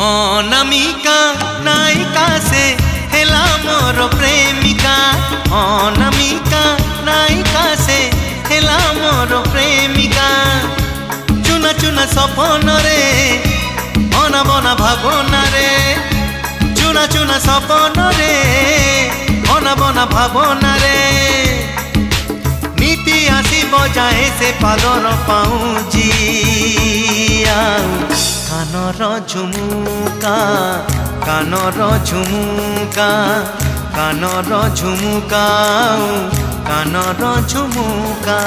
अनामिका नायिका से हेला मोर प्रेमिका। अनामिका नायिका से हेला मोर प्रेमिका। चुना चुना सपन रे अना बना भावना रे। चुना चुना सपन रे अना बना भावना रे। नीति आसी बजाए से पादर पाऊँजी कानर झुमुका कानर झुमुका कानर झुमुका कानर झुमुका।